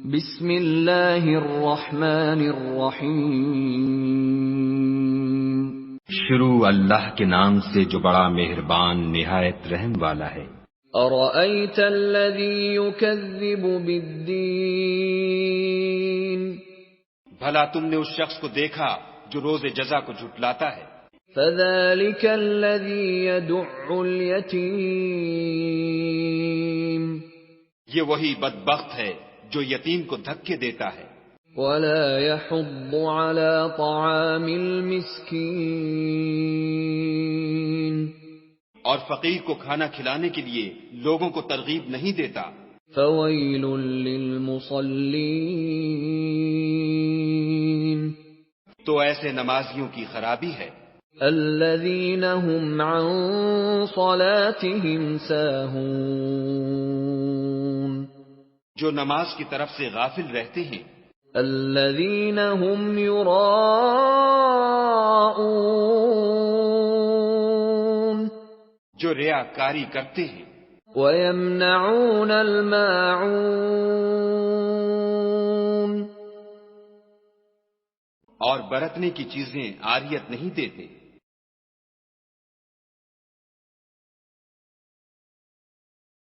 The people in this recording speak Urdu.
بسم اللہ الرحمن الرحیم۔ شروع اللہ کے نام سے جو بڑا مہربان نہایت رحم والا ہے۔ ارأیت الذی یکذب بالدین، بھلا تم نے اس شخص کو دیکھا جو روز جزا کو جھٹلاتا ہے؟ فذلک الذی یدع الیتیم، یہ وہی بدبخت ہے جو یتیم کو دھکے دیتا ہے، ولا يحض على طعام المسکین، اور فقیر کو کھانا کھلانے کے لیے لوگوں کو ترغیب نہیں دیتا۔ فویل للمصلین، تو ایسے نمازیوں کی خرابی ہے، الذین هم عن صلاتهم ساہون، جو نماز کی طرف سے غافل رہتے ہیں، الذین هم یراءون، جو ریاکاری کرتے ہیں، وَيَمْنَعُونَ الْمَاعُونَ، اور برتنے کی چیزیں عاریت نہیں دیتے۔